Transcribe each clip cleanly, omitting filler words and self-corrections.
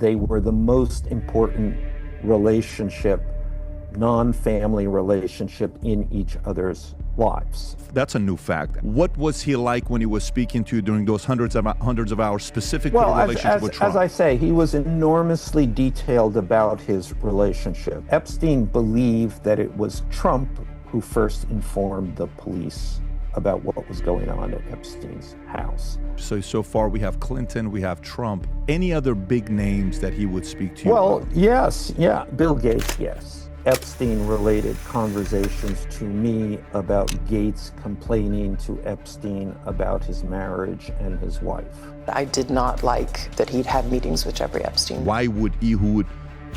they were the most important relationship, non-family relationship in each other's lives. That's a new fact. What was he like when he was speaking to you during those hundreds of hours, specifically the relationship with Trump? As I say, he was enormously detailed about his relationship. Epstein believed that it was Trump who first informed the police about what was going on at Epstein's house. So far we have Clinton, we have Trump. Any other big names that he would speak to you about? Yes, yeah. Bill Gates, yes. Epstein-related conversations to me about Gates complaining to Epstein about his marriage and his wife. I did not like that he'd had meetings with Jeffrey Epstein. Why would Ehud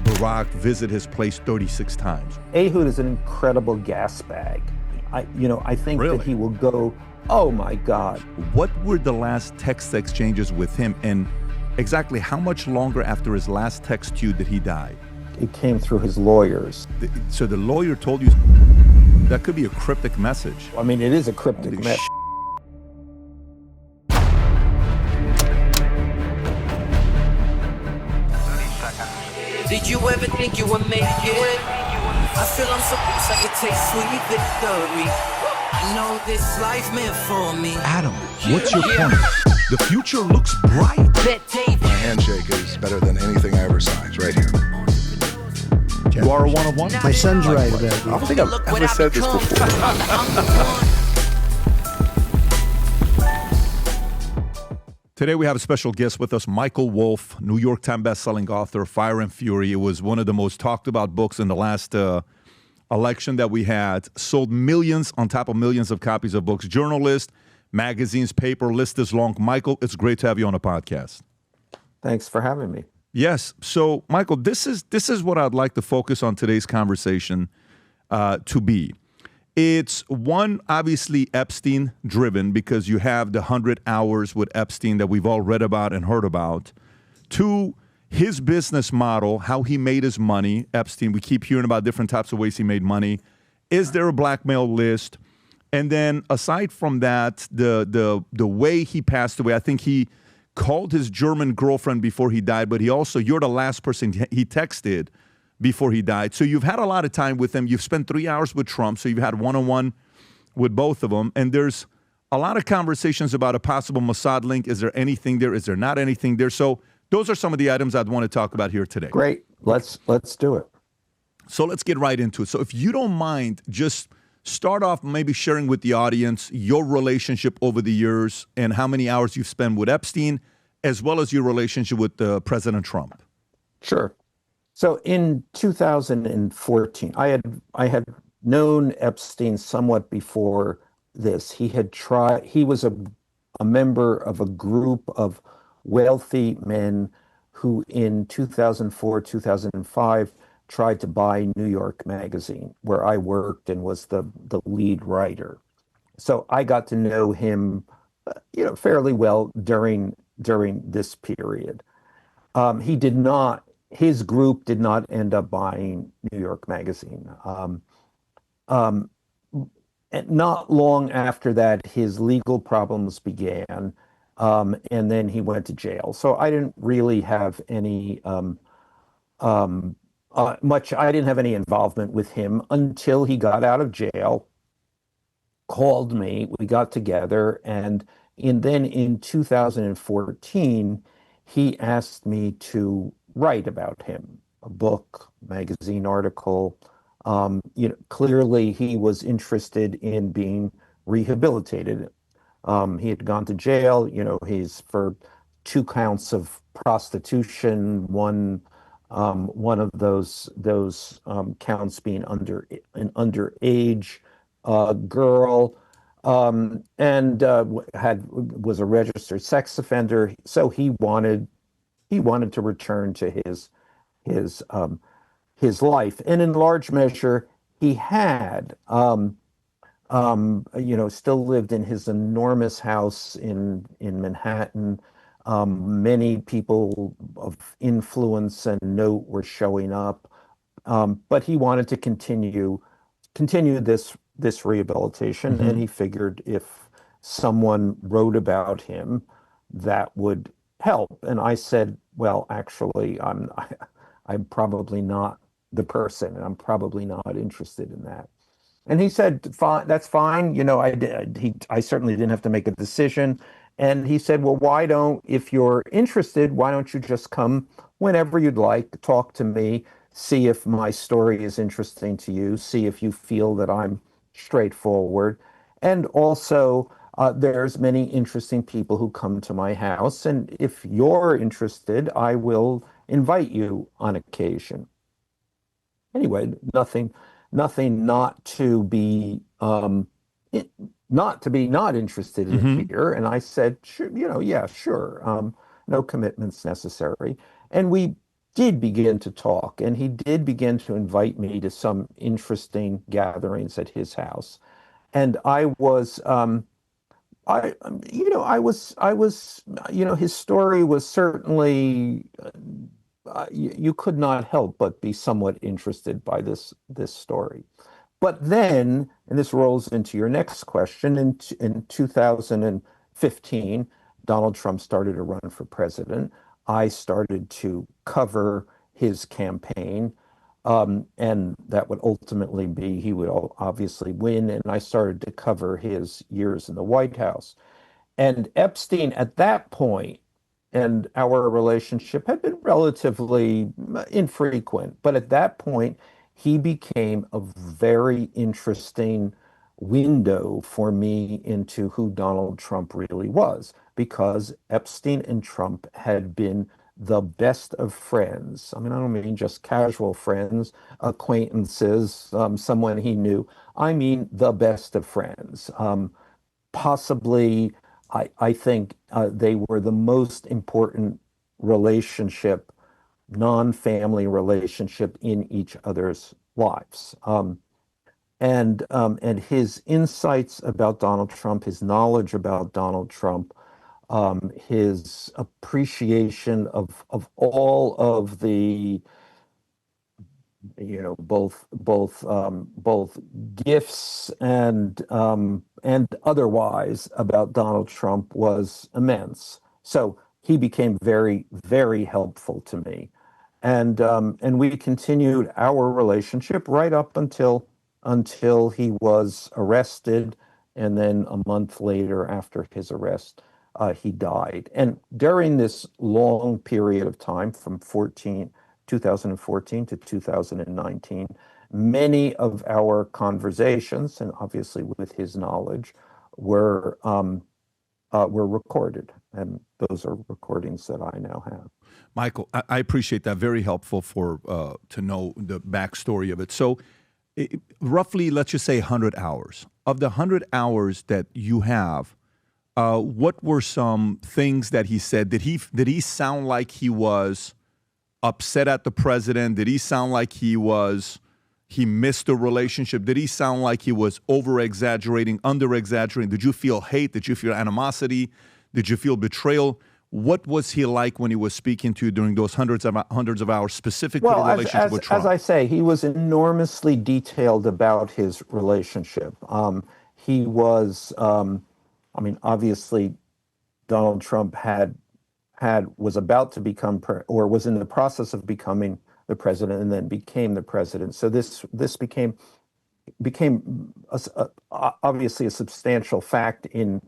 Barak visit his place 36 times? Ehud is an incredible gas bag. I think Really? that he will go, oh my God. What were the last text exchanges with him, and exactly how much longer after his last text to you did he die? It came through his lawyers. So the lawyer told you that could be a cryptic message. I mean, it is a cryptic Holy message. Did you ever think you would make it? I feel I'm so close I could taste sweet victory. I know this life meant for me. Adam, what's your point? The future looks bright. My handshake is better than anything I ever signed. It's right here. You are a one-of-one? My son's right about I don't it. think I've ever said this before. Today we have a special guest with us, Michael Wolff, New York Times bestselling author, Fire and Fury. It was one of the most talked about books in the last election that we had. Sold millions on top of millions of copies of books. Journalist, magazines, paper, list is long. Michael, it's great to have you on a podcast. Thanks for having me. Yes. So, Michael, this is what I'd like to focus on today's conversation to be. It's one, obviously Epstein-driven because you have the 100 hours with Epstein that we've all read about and heard about. Two, his business model, how he made his money. Epstein, we keep hearing about different types of ways he made money. Is there a blackmail list? And then aside from that, the way he passed away, I think he called his German girlfriend before he died, but you're the last person he texted before he died. So you've had a lot of time with him. You've spent 3 hours with Trump, so you've had one-on-one with both of them. And there's a lot of conversations about a possible Mossad link. Is there anything there? Is there not anything there? So those are some of the items I'd want to talk about here today. Great. Let's do it. So let's get right into it. So if you don't mind, just start off maybe sharing with the audience your relationship over the years and how many hours you've spent with Epstein, as well as your relationship with President Trump. Sure. So in 2014, I had known Epstein somewhat before this. He was a member of a group of wealthy men who in 2004, 2005 tried to buy New York Magazine, where I worked and was the lead writer. So I got to know him, fairly well during this period. His group did not end up buying New York Magazine. And not long after that, his legal problems began, and then he went to jail. So I didn't really have any I didn't have any involvement with him until he got out of jail, called me, we got together, and then in 2014, he asked me to write about him, a book, magazine article. Clearly he was interested in being rehabilitated. He had gone to jail, he's for 2 counts of prostitution, one of those counts being an underage girl, and was a registered sex offender. So he wanted to return to his life, and in large measure he had still lived in his enormous house in Manhattan. Many people of influence and note were showing up, but he wanted to continue this rehabilitation, and he figured if someone wrote about him, that would help. And I said, well, actually, I'm probably not the person, and I'm probably not interested in that. And he said, fine, that's fine. I certainly didn't have to make a decision. And he said, well, if you're interested, why don't you just come whenever you'd like, talk to me, see if my story is interesting to you, see if you feel that I'm straightforward. And also, there's many interesting people who come to my house. And if you're interested, I will invite you on occasion. Anyway, nothing not to be not interested in here. And I said, sure, yeah, sure. No commitments necessary. And we did begin to talk, and he did begin to invite me to some interesting gatherings at his house. And I was, his story was certainly, you could not help but be somewhat interested by this story. But then, and this rolls into your next question, in 2015, Donald Trump started to run for president. I started to cover his campaign, and that would ultimately be he would obviously win. And I started to cover his years in the White House. And Epstein, at that point, and our relationship had been relatively infrequent, but at that point, he became a very interesting window for me into who Donald Trump really was, because Epstein and Trump had been the best of friends. I mean, I don't mean just casual friends, acquaintances, someone he knew. I mean the best of friends. Possibly, I think they were the most important relationship, non-family relationship in each other's lives. And his insights about Donald Trump, his knowledge about Donald Trump, his appreciation of all of the, both gifts and otherwise about Donald Trump was immense. So he became very, very helpful to me, and we continued our relationship right up until he was arrested, and then a month later, after his arrest, he died. And during this long period of time, from 2014 to 2019, many of our conversations, and obviously with his knowledge, were recorded, and those are recordings that I now have. Michael, I appreciate that. Very helpful to know the backstory of it. So, roughly, let's just say 100 hours. Of the 100 hours that you have, what were some things that he said? Did he sound like he was upset at the president? Did he sound like he missed the relationship? Did he sound like he was over-exaggerating, under-exaggerating? Did you feel hate? Did you feel animosity? Did you feel betrayal? What was he like when he was speaking to you during those hundreds of hours, specific to the relationship with Trump? As I say, he was enormously detailed about his relationship. He was, obviously, Donald Trump was about to become, or was in the process of becoming the president, and then became the president. So this became obviously a substantial fact in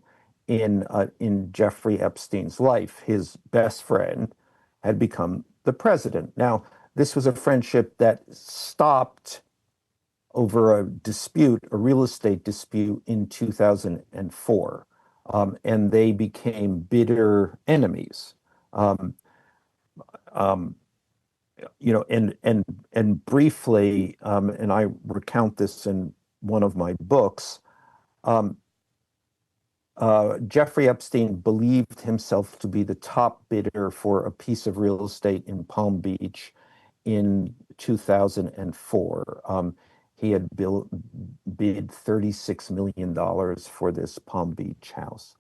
Jeffrey Epstein's life. His best friend had become the president. Now, this was a friendship that stopped over a real estate dispute in 2004, and they became bitter enemies. And briefly, and I recount this in one of my books. Jeffrey Epstein believed himself to be the top bidder for a piece of real estate in Palm Beach in 2004. He had bid $36 million for this Palm Beach house.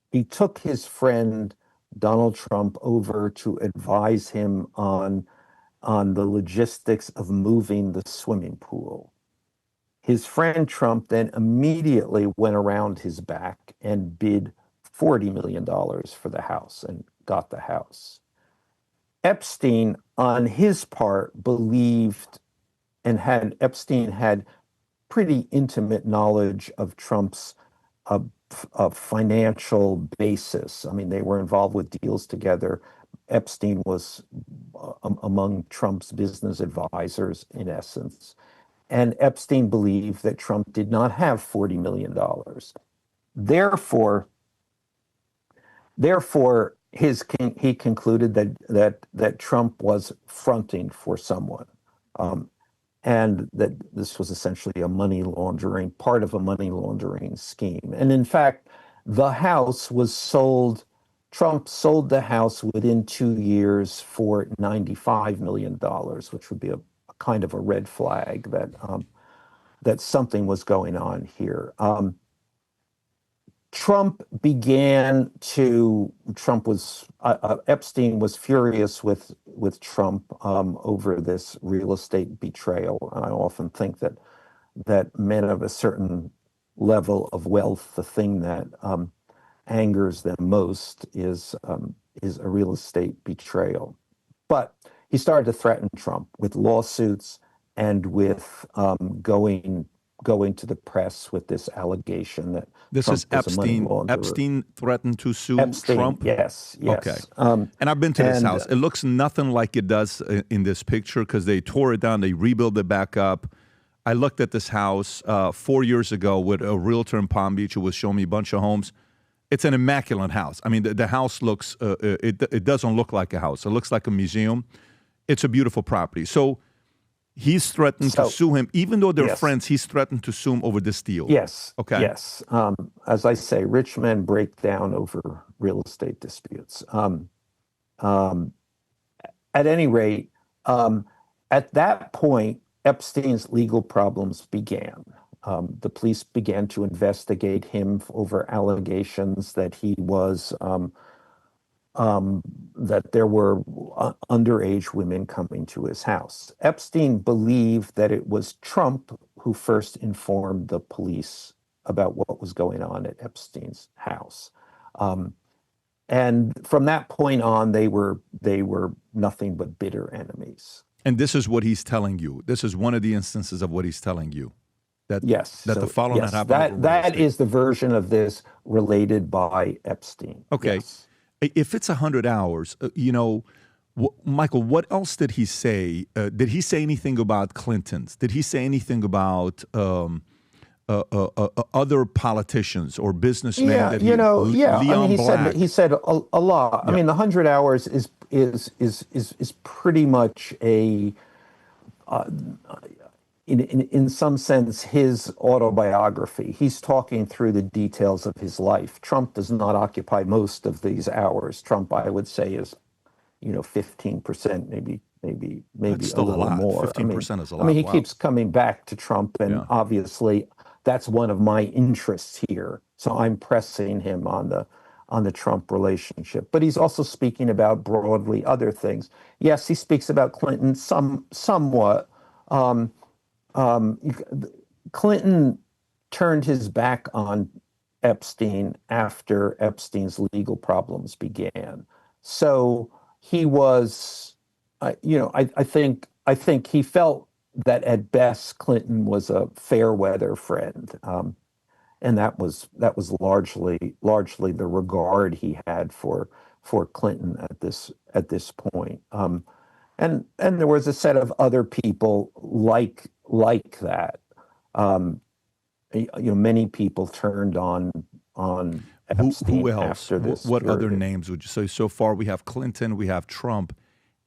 He took his friend Donald Trump over to advise him on the logistics of moving the swimming pool. His friend Trump then immediately went around his back and bid $40 million for the house and got the house. Epstein, on his part, believed Epstein had pretty intimate knowledge of Trump's uh, financial basis. I mean, they were involved with deals together. Epstein was among Trump's business advisors, in essence. And Epstein believed that Trump did not have $40 million. Therefore, he concluded that Trump was fronting for someone, and that this was essentially part of a money laundering scheme. And in fact, the house was sold. Trump sold the house within 2 years for $95 million, which would be a kind of a red flag that something was going on here. Epstein was furious with Trump over this real estate betrayal. And I often think that men of a certain level of wealth, the thing that angers them most is a real estate betrayal. But he started to threaten Trump with lawsuits and with going to the press with this allegation that this Trump is was a money Epstein. launderer. Epstein threatened to sue Epstein, Trump? yes. Okay. And I've been to this house. It looks nothing like it does in this picture because they tore it down, they rebuilt it back up. I looked at this house 4 years ago with a realtor in Palm Beach who was showing me a bunch of homes. It's an immaculate house. I mean, the house looks, it doesn't look like a house. It looks like a museum. It's a beautiful property. So he's threatened to sue him. Even though they're friends, he's threatened to sue him over this deal. Yes. Okay. Yes. As I say, rich men break down over real estate disputes. At any rate, at that point, Epstein's legal problems began. The police began to investigate him over allegations that he was that there were underage women coming to his house. Epstein believed that it was Trump who first informed the police about what was going on at Epstein's house. And from that point on, they were nothing but bitter enemies. And this is what he's telling you. This is one of the instances of what he's telling you. That the following that happened. That is the version of this related by Epstein. Okay. Yes. If it's 100 hours, Michael, what else did he say? Did he say anything about Clintons? Did he say anything about other politicians or businessmen? Yeah, that Leon I mean, he said a lot. Yeah. I mean, the 100 hours is pretty much a. In some sense, his autobiography. He's talking through the details of his life. Trump does not occupy most of these hours. Trump, I would say, is, 15%, maybe That's a little lot. more. 15% is a lot. I mean, he keeps coming back to Trump, and obviously, that's one of my interests here. So I'm pressing him on the Trump relationship. But he's also speaking about broadly other things. Yes, he speaks about Clinton somewhat. Clinton turned his back on Epstein after Epstein's legal problems began. So he was, I think he felt that at best Clinton was a fair weather friend, and that was largely the regard he had for Clinton at this point. And there was a set of other people like that. Many people turned on Epstein. Who else? After this. What other names would you say? So far, we have Clinton, we have Trump.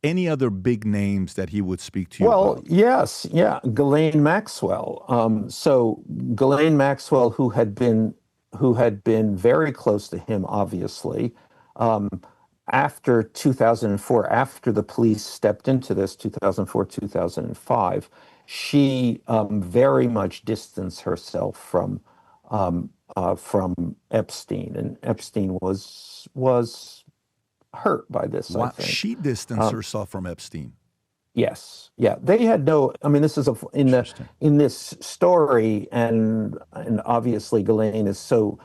Any other big names that he would speak to you about? Yes, yeah, Ghislaine Maxwell. So Ghislaine Maxwell, who had been very close to him, obviously. After 2004, after the police stepped into this, 2004, 2005, she very much distanced herself from Epstein, and Epstein was hurt by this. I think she distanced herself from Epstein. Yes, yeah, they had no. I mean, this is in this story, and obviously Ghislaine is so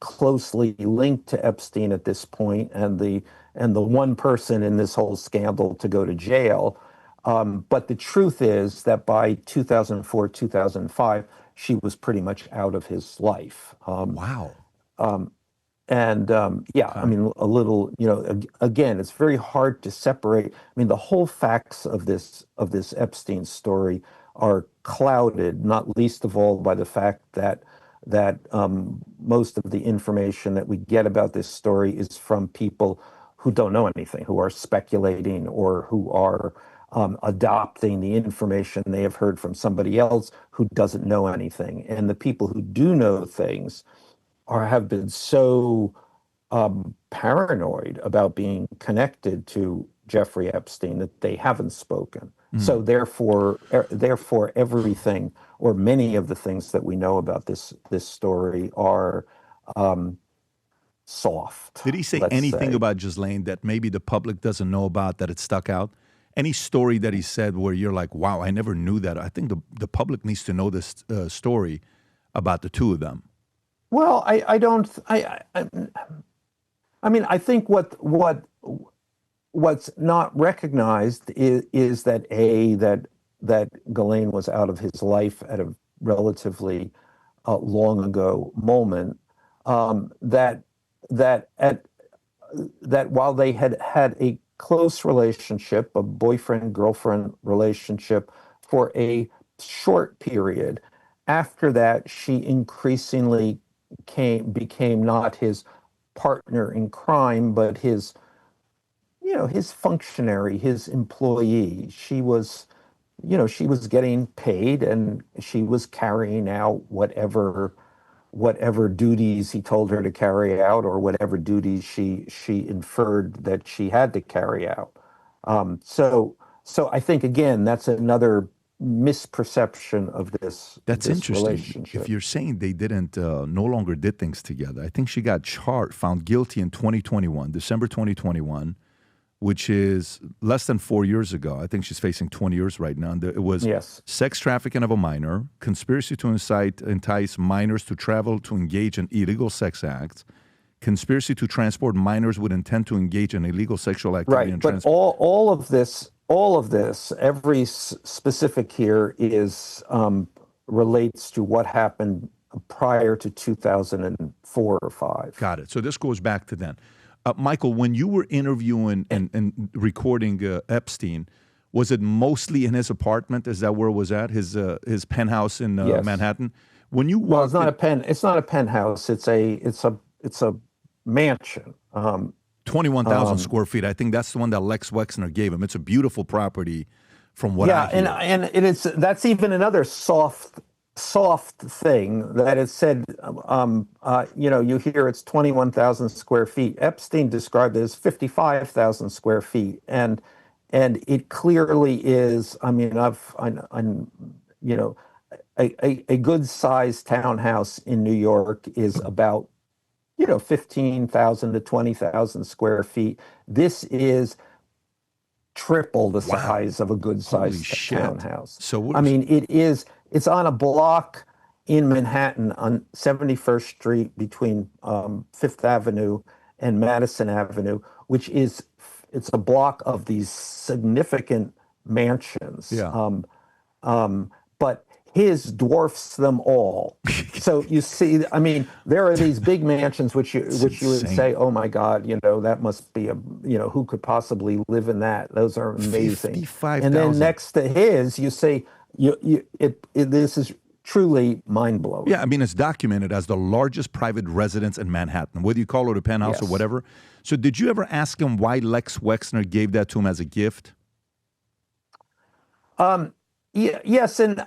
closely linked to Epstein at this point, and the and the one person in this whole scandal to go to jail. But the truth is that by 2004, 2005, she was pretty much out of his life. Wow. I mean, a little, again, it's very hard to separate. I mean, the whole facts of this Epstein story are clouded, not least of all by the fact that most of the information that we get about this story is from people who don't know anything, who are speculating or who are adopting the information they have heard from somebody else who doesn't know anything. And the people who do know things have been so paranoid about being connected to Jeffrey Epstein that they haven't spoken. So therefore, everything or many of the things that we know about this story are soft. Did he say anything about Ghislaine that maybe the public doesn't know about, that it stuck out? Any story that he said where you're like, wow, I never knew that. I think the public needs to know this story about the two of them. Well, I mean, I think what's not recognized is that that Ghislaine was out of his life at a relatively long ago moment. That while they had a close relationship, a boyfriend-girlfriend relationship for a short period, after that she increasingly became not his partner in crime, but his functionary, his employee. She was getting paid, and she was carrying out whatever duties he told her to carry out, or whatever duties she inferred that she had to carry out. So I think, again, that's another misperception of this. That's this interesting. Relationship. If you're saying they didn't no longer did things together, I think she got found guilty in 2021, December 2021, which is less than 4 years ago. I think she's facing 20 years right now. And it was sex trafficking of a minor, conspiracy to entice minors to travel to engage in illegal sex acts, conspiracy to transport minors with intent to engage in illegal sexual activity. Right, but all of this, every specific here relates to what happened prior to 2004 or 5. Got it. So this goes back to then. Michael, when you were interviewing and recording Epstein, was it mostly in his apartment? Is that where it was at? His penthouse in Manhattan? When you well, it's not a penthouse. It's a mansion. 21,000 square feet. I think that's the one that Lex Wexner gave him. It's a beautiful property, from what I hear. and that's even another soft thing that it said. You hear it's 21,000 square feet. Epstein described it as 55,000 square feet, and it clearly is. I mean, a good sized townhouse in New York is about 15,000 to 20,000 square feet. This is triple the size of a good sized townhouse. So it's on a block in Manhattan on 71st Street between Fifth Avenue and Madison Avenue, it's a block of these significant mansions. But his dwarfs them all. So you see, I mean, there are these big mansions which you would say, oh my God, that must be who could possibly live in that? Those are amazing. 55,000. And then next to his, you say, this is truly mind-blowing. Yeah, I mean, it's documented as the largest private residence in Manhattan, whether you call it a penthouse or whatever. So did you ever ask him why Lex Wexner gave that to him as a gift? Yes, and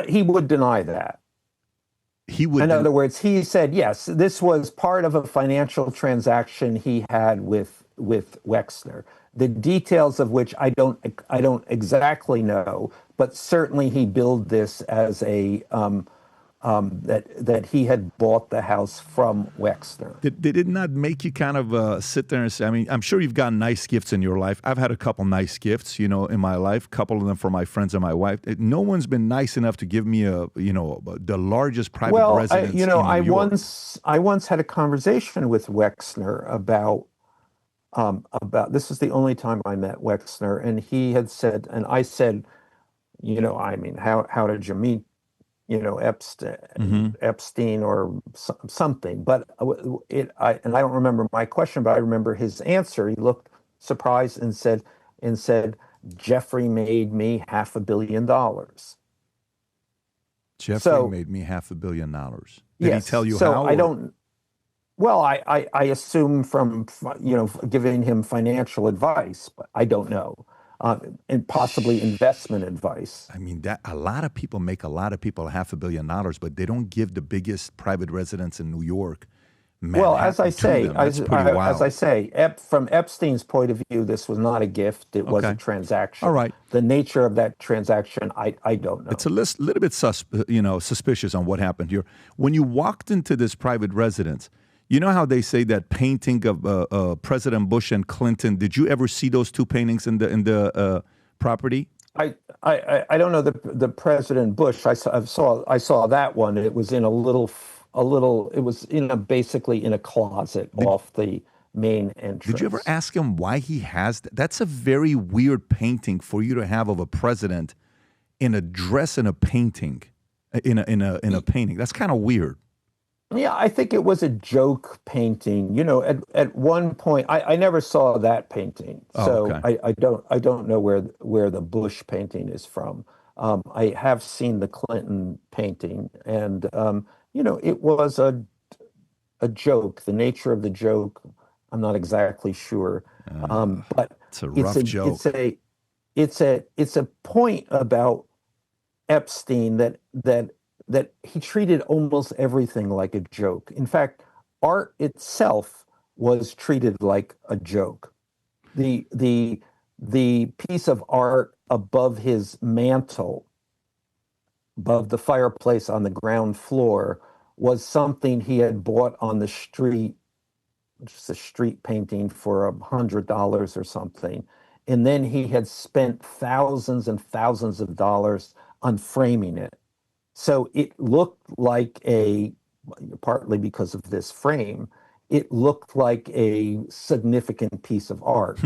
he would deny that. He would. In other words, he said, yes, this was part of a financial transaction he had with Wexner. The details of which I don't exactly know, but certainly he billed this as that he had bought the house from Wexner. Did it not make you kind of sit there and say, I mean, I'm sure you've gotten nice gifts in your life. I've had a couple nice gifts, in my life, a couple of them for my friends and my wife. No one's been nice enough to give me the largest private residence in New York. I once had a conversation with Wexner about about this is the only time I met Wexner, and he had said, and I said, I mean, how did you meet, Epstein or something? But and I don't remember my question, but I remember his answer. He looked surprised and said, Jeffrey made me $500 million. Jeffrey made me $500 million. Did he tell you so how? I don't. Well, I assume from giving him financial advice, but I don't know, and possibly investment advice. I mean, that a lot of people make a lot of people $500 million, but they don't give the biggest private residence in New York. Well, as I say, from Epstein's point of view, this was not a gift; it was a transaction. All right. The nature of that transaction, I don't know. It's a little bit suspicious on what happened here. When you walked into this private residence, you know how they say that painting of President Bush and Clinton? Did you ever see those two paintings in the property? I don't know the President Bush. I saw that one. It was in it was basically in a closet off the main entrance. Did you ever ask him why he has that? That's a very weird painting for you to have of a president in a dress in a painting, in a painting. That's kind of weird. Yeah, I think it was a joke painting. At one point, I never saw that painting, so okay. I don't know where the Bush painting is from. I have seen the Clinton painting, and it was a joke. The nature of the joke, I'm not exactly sure, but it's a rough joke. It's a point about Epstein that he treated almost everything like a joke. In fact, art itself was treated like a joke. The piece of art above his mantle, above the fireplace on the ground floor, was something he had bought on the street, just a street painting for $100 or something. And then he had spent thousands and thousands of dollars on framing it. So it looked like partly because of this frame, it looked like a significant piece of art,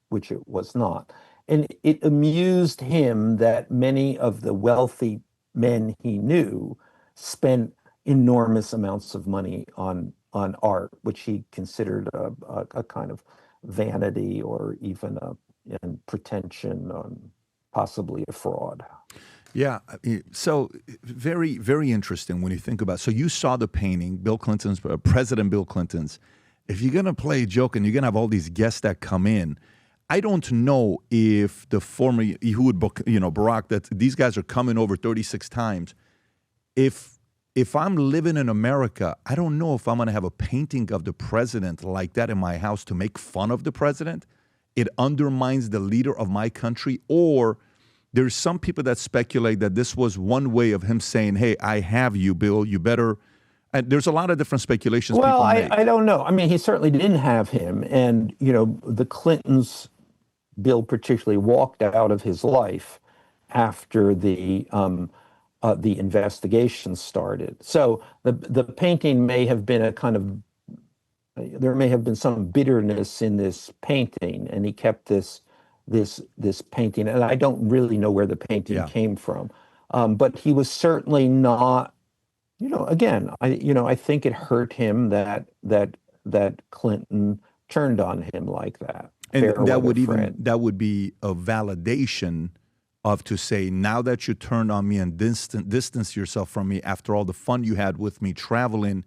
which it was not. And it amused him that many of the wealthy men he knew spent enormous amounts of money on art, which he considered a kind of vanity or even a pretension, possibly a fraud. Yeah, so very, very interesting when you think about it. So you saw the painting, Bill Clinton's, President Bill Clinton's. If you're going to play a joke and you're going to have all these guests that come in, I don't know if the former Ehud, Barak, that these guys are coming over 36 times. If I'm living in America, I don't know if I'm going to have a painting of the president like that in my house to make fun of the president. It undermines the leader of my country. Or there's some people that speculate that this was one way of him saying, hey, I have you, Bill, you better. And there's a lot of different speculations. Well, people make. I don't know. I mean, he certainly didn't have him. And, the Clintons, Bill particularly, walked out of his life after the investigation started. So the painting may have been there may have been some bitterness in this painting, and he kept this painting. And I don't really know where the painting came from. But he was certainly not, again, I think it hurt him that Clinton turned on him like that. And that would be a validation of to say, now that you turned on me and distance yourself from me after all the fun you had with me traveling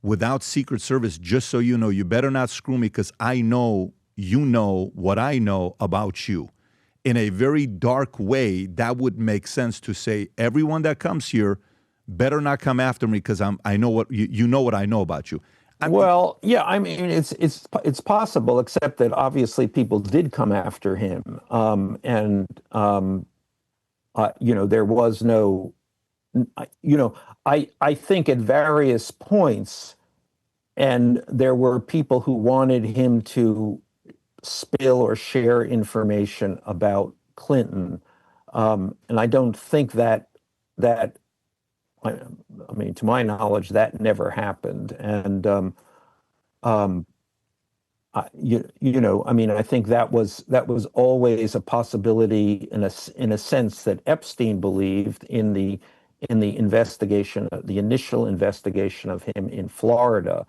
without Secret Service, just so you know, you better not screw me because I know you know what I know about you. In a very dark way, that would make sense to say, everyone that comes here better not come after me because I know what you know what I know about you. Well, yeah, I mean, it's possible, except that obviously people did come after him, there was no, I think at various points, and there were people who wanted him to spill or share information about Clinton, and I don't think that I mean, to my knowledge, that never happened. And I mean, I think that was always a possibility in a sense that Epstein believed in the investigation, the initial investigation of him in Florida.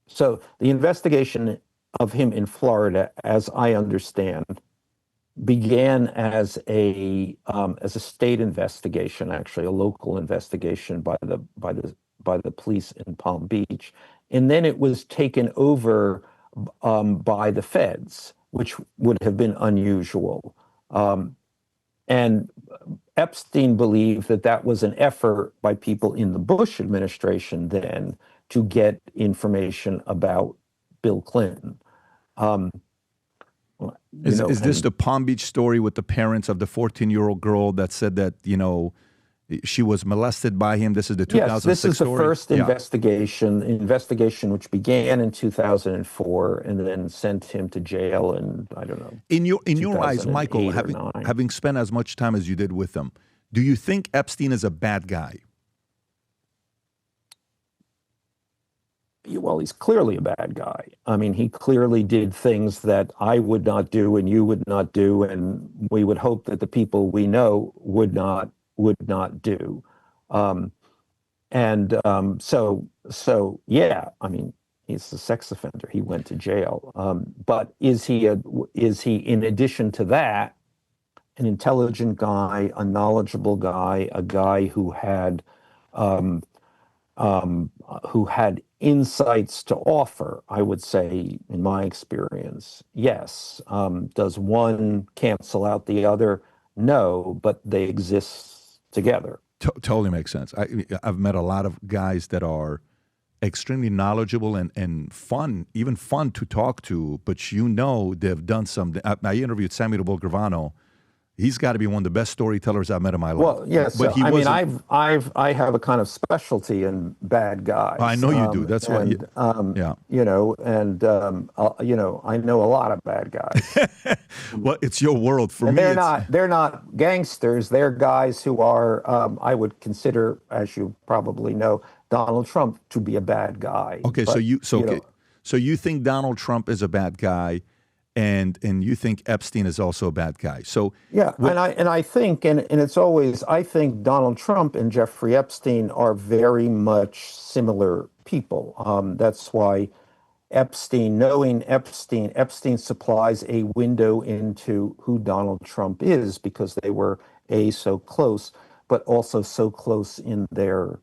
So the investigation of him in Florida, as I understand, began as a state investigation, actually a local investigation by the police in Palm Beach, and then it was taken over by the feds, which would have been unusual. And Epstein believed that that was an effort by people in the Bush administration then to get information about Bill Clinton. Is this the Palm Beach story with the parents of the 14-year-old girl that said that, she was molested by him? This is the 2006 Yes, this is the story? first investigation which began in 2004 and then sent him to jail in, I don't know. In your eyes, Michael, having spent as much time as you did with him, do you think Epstein is a bad guy? Well, he's clearly a bad guy. I mean, he clearly did things that I would not do and you would not do, and we would hope that the people we know would not do. So yeah, I mean, he's a sex offender. He went to jail. But is he in addition to that an intelligent guy, a knowledgeable guy, a guy who had insights to offer? I would say, in my experience, yes. Does one cancel out the other? No, but they exist together. Totally makes sense. I've met a lot of guys that are extremely knowledgeable and fun, even fun to talk to, but they've done something. I interviewed Samuel Bulgravano. He's got to be one of the best storytellers I've met in my life. Well, yes. But I have a kind of specialty in bad guys. I know you do. That's why. Yeah. I know a lot of bad guys. Well, it's your world. For and me, they're not gangsters. They're guys who are. I would consider, as you probably know, Donald Trump to be a bad guy. Okay, but, so you think Donald Trump is a bad guy. And you think Epstein is also a bad guy. So yeah, I think it's always, I think Donald Trump and Jeffrey Epstein are very much similar people. That's why knowing Epstein supplies a window into who Donald Trump is, because they were so close, but also so close in their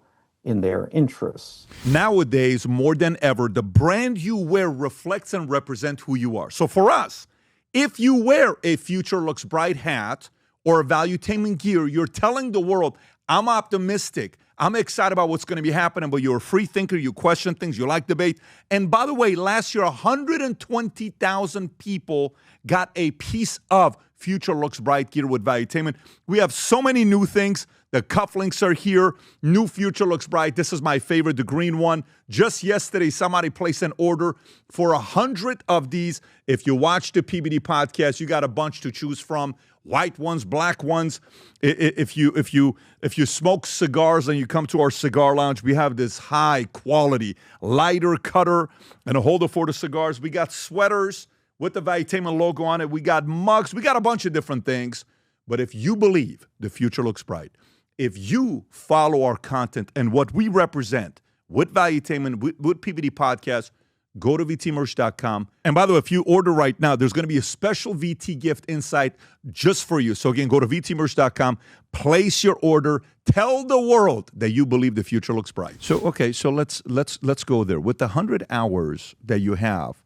interests. Nowadays, more than ever, the brand you wear reflects and represents who you are. So for us, if you wear a Future Looks Bright hat or a Valuetainment gear, you're telling the world, I'm optimistic, I'm excited about what's going to be happening, but you're a free thinker, you question things, you like debate. And by the way, last year, 120,000 people got a piece of Future Looks Bright gear with Valuetainment. We have so many new things. The cufflinks are here. New Future Looks Bright. This is my favorite, the green one. Just yesterday, somebody placed an order for 100 of these. If you watch the PBD podcast, you got a bunch to choose from. White ones, black ones. If you smoke cigars and you come to our cigar lounge, we have this high quality lighter cutter and a holder for the cigars. We got sweaters with the Valuetainment logo on it. We got mugs. We got a bunch of different things. But if you believe the future looks bright, if you follow our content and what we represent with Valuetainment, with PBD Podcast, go to vtmerch.com. And by the way, if you order right now, there's going to be a special VT gift inside just for you. So again, go to vtmerch.com, place your order, tell the world that you believe the future looks bright. So let's go there. With the 100 hours that you have,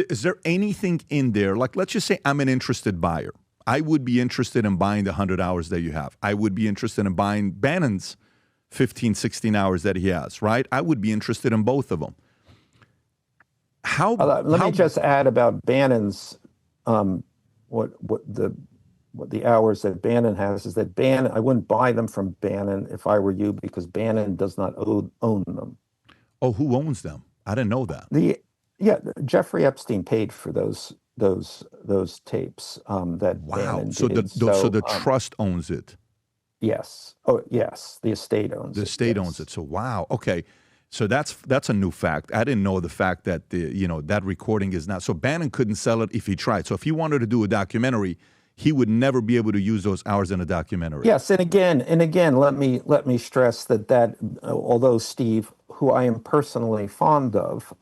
is there anything in there? Like, let's just say I'm an interested buyer. I would be interested in buying the 100 hours that you have. I would be interested in buying Bannon's 15, 16 hours that he has, right? I would be interested in both of them. Let me just add about Bannon's, what the hours that Bannon has is that I wouldn't buy them from Bannon if I were you, because Bannon does not own them. Oh, who owns them? I didn't know that. Jeffrey Epstein paid for those tapes that wow. Bannon So did. So the trust owns it. Yes. Oh, yes. The estate owns it. The estate owns it. So wow. Okay. So that's a new fact. I didn't know the fact that that recording is not. So Bannon couldn't sell it if he tried. So if he wanted to do a documentary, he would never be able to use those hours in a documentary. Yes, and again, let me stress that although Steve, who I am personally fond of,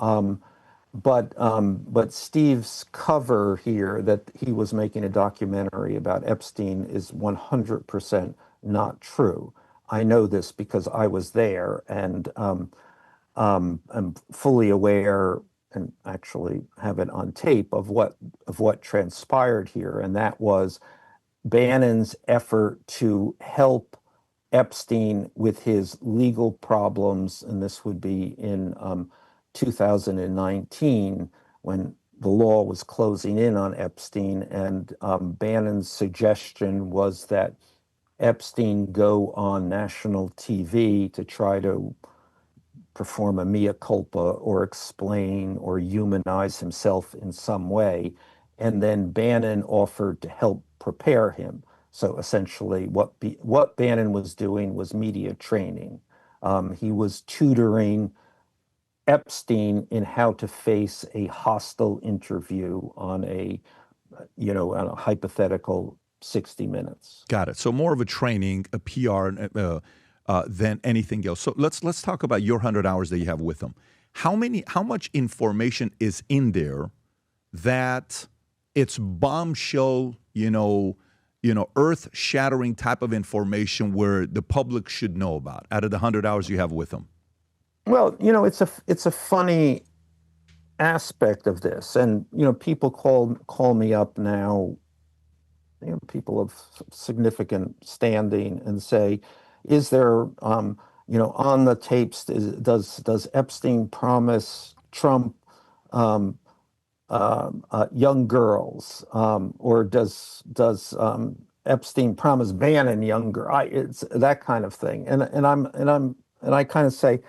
but Steve's cover here that he was making a documentary about Epstein is 100% not true. I know this because I was there, and I'm fully aware and actually have it on tape of what transpired here, and that was Bannon's effort to help Epstein with his legal problems, and this would be in 2019 when the law was closing in on Epstein, and Bannon's suggestion was that Epstein go on national TV to try to perform a mea culpa or explain or humanize himself in some way. And then Bannon offered to help prepare him. So essentially what Bannon was doing was media training. He was tutoring Epstein in how to face a hostile interview on a hypothetical 60 Minutes. Got it. So more of a training, a PR than anything else. So let's talk about your 100 hours that you have with them. How much information is in there that it's bombshell, earth-shattering type of information where the public should know about out of the 100 hours you have with them? Well, it's a funny aspect of this, and people call me up now, people of significant standing, and say, is there, on the tapes, does Epstein promise Trump young girls, or does Epstein promise Bannon young girls? It's that kind of thing, and I kind of say,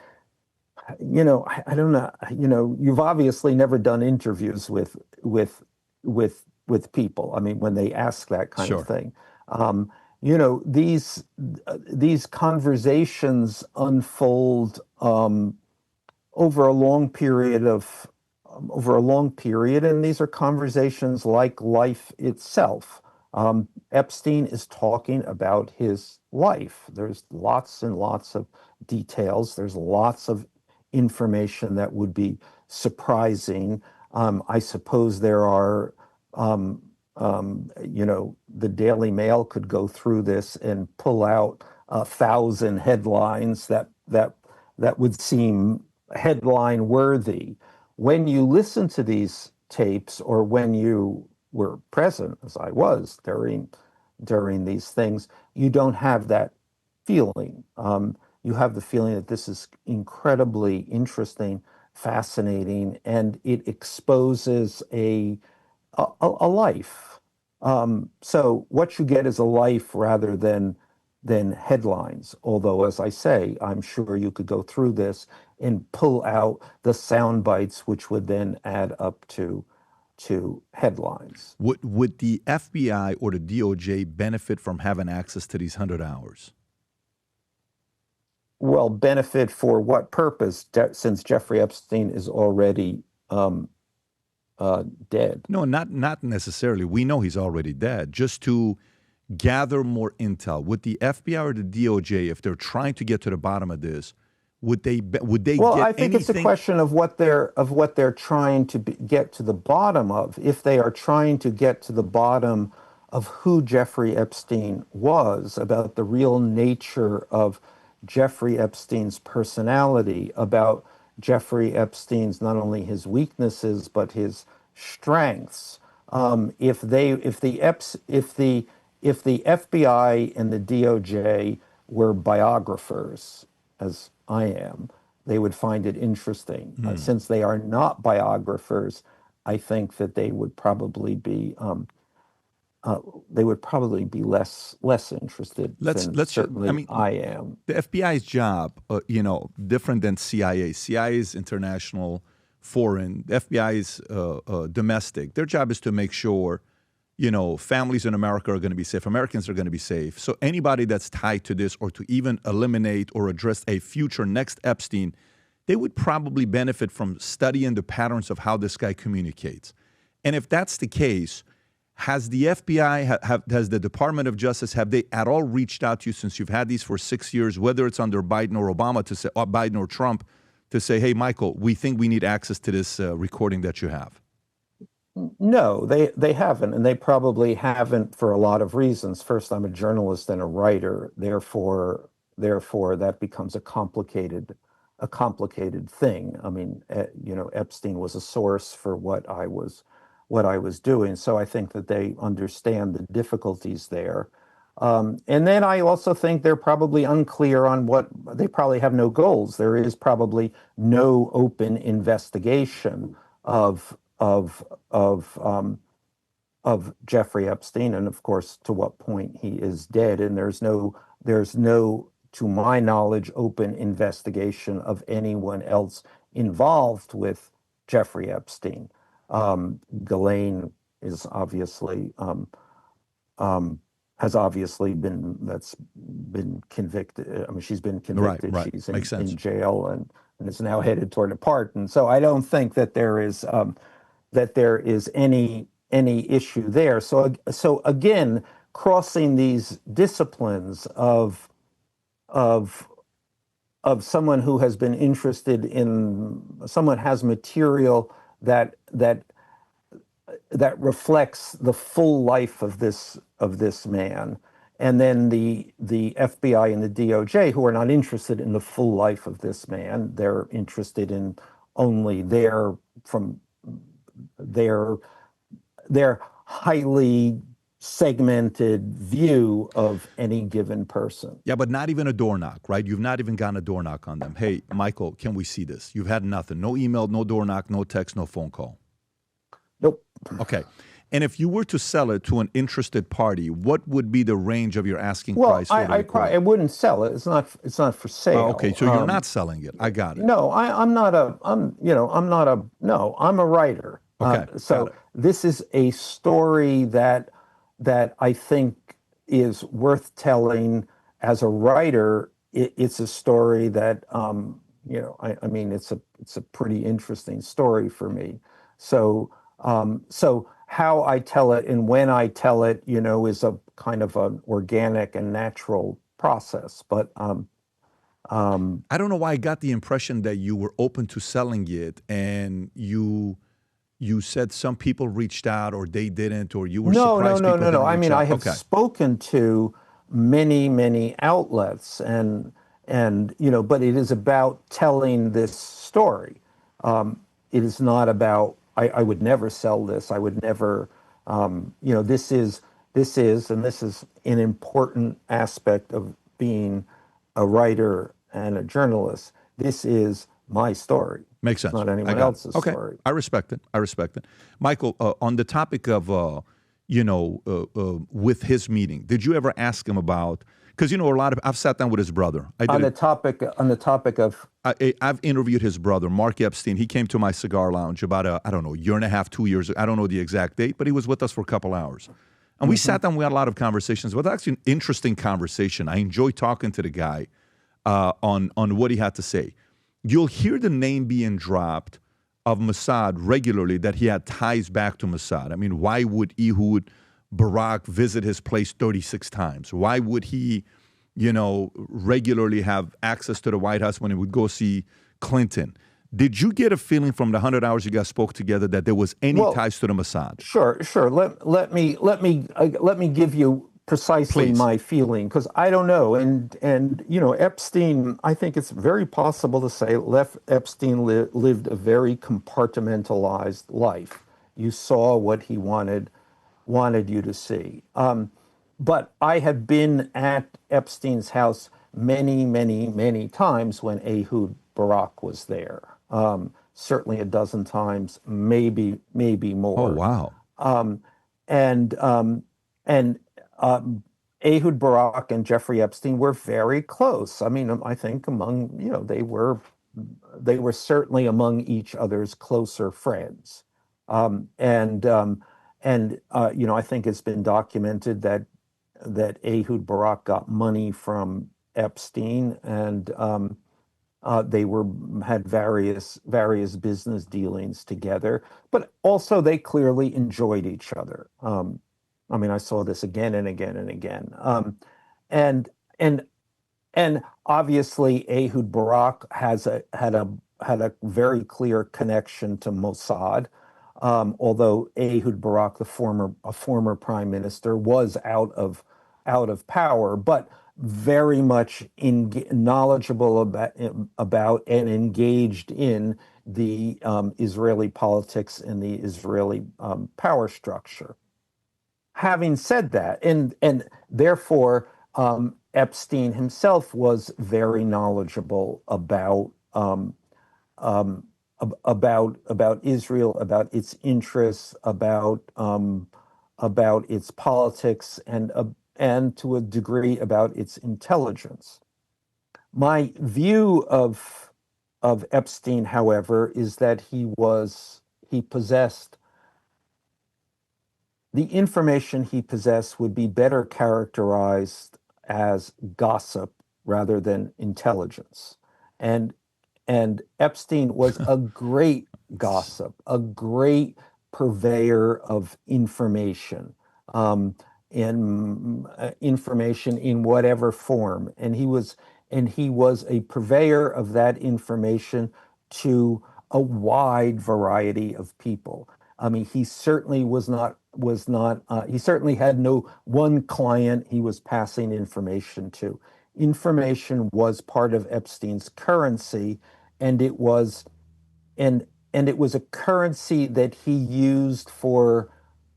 I don't know, you've obviously never done interviews with people. I mean, when they ask that kind Sure. of thing. These conversations unfold over a long period, and these are conversations like life itself. Epstein is talking about his life. There's lots and lots of details. There's lots of information that would be surprising. I suppose there are. The Daily Mail could go through this and pull out 1,000 headlines that would seem headline worthy. When you listen to these tapes, or when you were present, as I was during these things, you don't have that feeling. You have the feeling that this is incredibly interesting, fascinating, and it exposes a life. So what you get is a life rather than headlines. Although, as I say, I'm sure you could go through this and pull out the sound bites, which would then add up to headlines. Would the FBI or the DOJ benefit from having access to these 100 hours? Well, benefit for what purpose? Since Jeffrey Epstein is already dead. No, not necessarily. We know he's already dead. Just to gather more intel, would the FBI or the DOJ, if they're trying to get to the bottom of this, would they Well, get I think anything? it's a question of what they're trying to get to the bottom of. If they are trying to get to the bottom of who Jeffrey Epstein was, about the real nature of Jeffrey Epstein's personality, about Jeffrey Epstein's not only his weaknesses but his strengths. If the FBI and the DOJ were biographers, as I am, they would find it interesting. Since they are not biographers, I think that they would probably be less interested than certainly I am. The FBI's job, different than CIA. CIA is international, foreign. The FBI is domestic. Their job is to make sure, families in America are going to be safe. Americans are going to be safe. So anybody that's tied to this, or to even eliminate or address a future next Epstein, they would probably benefit from studying the patterns of how this guy communicates. And if that's the case, has the FBI, has the Department of Justice, have they at all reached out to you since you've had these for 6 years, whether it's under Biden or Obama, to say, or Biden or Trump, to say, hey, Michael, we think we need access to this recording that you have? No, they haven't, and they probably haven't for a lot of reasons. First, I'm a journalist and a writer, therefore that becomes a complicated thing. I mean, Epstein was a source for what I was doing, so I think that they understand the difficulties there. And then I also think they're probably unclear on they probably have no goals. There is probably no open investigation of Jeffrey Epstein, and of course, to what point he is dead. And there's no, to my knowledge, open investigation of anyone else involved with Jeffrey Epstein. Ghislaine is obviously has obviously been convicted. I mean, she's been convicted. Right. She's Makes sense. in jail and is now headed toward a pardon. So I don't think that there is any issue there. So again, crossing these disciplines of someone who has been interested in, someone has material that reflects the full life of this man, and then the FBI and the DOJ, who are not interested in the full life of this man, they're interested in only their highly segmented view of any given person. Yeah, but not even a door knock, right? You've not even gotten a door knock on them. Hey, Michael, can we see this? You've had nothing. No email, no door knock, no text, no phone call. Nope. Okay. And if you were to sell it to an interested party, what would be the range of your asking price for the recording? I wouldn't sell it. It's not for sale. Oh, okay, so you're not selling it. I got it. No, I'm a writer. Okay. So this is a story that I think is worth telling as a writer. It's a story that I mean, it's a pretty interesting story for me. So how I tell it and when I tell it, is a kind of an organic and natural process. But I don't know why I got the impression that you were open to selling it, and you said some people reached out or they didn't, or you were surprised people didn't No. I reach mean, out. I have spoken to many outlets, and but it is about telling this story. It is not about. I would never sell this. I would never. This is an important aspect of being a writer and a journalist. This is my story. Makes sense. Not anyone else's story. I respect it. Michael, on the topic of, with his meeting, did you ever ask him about, because, I've sat down with his brother. On the topic of... I've interviewed his brother, Mark Epstein. He came to my cigar lounge about, year and a half, 2 years. I don't know the exact date, but he was with us for a couple hours. And we sat down, we had a lot of conversations. It was actually an interesting conversation. I enjoyed talking to the guy on what he had to say. You'll hear the name being dropped of Mossad regularly, that he had ties back to Mossad. I mean, why would Ehud Barak visit his place 36 times? Why would he, regularly have access to the White House when he would go see Clinton? Did you get a feeling from the 100 hours you guys spoke together that there was any ties to the Mossad? Sure. Let me give you precisely Please. My feeling, because I don't know. And Epstein, I think it's very possible to say Epstein lived a very compartmentalized life. You saw what he wanted you to see. But I have been at Epstein's house many times when Ehud Barak was there. Certainly a dozen times, maybe more. Oh, wow. Ehud Barak and Jeffrey Epstein were very close. I mean, I think they were certainly among each other's closer friends. I think it's been documented that Ehud Barak got money from Epstein, and They had various business dealings together, but also they clearly enjoyed each other. I mean, I saw this again and again and again. And and and obviously, Ehud Barak had a very clear connection to Mossad. Although Ehud Barak, a former prime minister, was out of power, but very much knowledgeable about and engaged in the Israeli politics and the Israeli power structure. Having said that, and therefore Epstein himself was very knowledgeable about Israel, about its interests, about its politics, and to a degree about its intelligence. My view of Epstein, however, is that he possessed the information he possessed would be better characterized as gossip rather than intelligence. And Epstein was a great gossip, a great purveyor of information, information in whatever form. And he was a purveyor of that information to a wide variety of people. I mean, he certainly he certainly had no one client he was passing information to. Information was part of Epstein's currency, and it was a currency that he used for,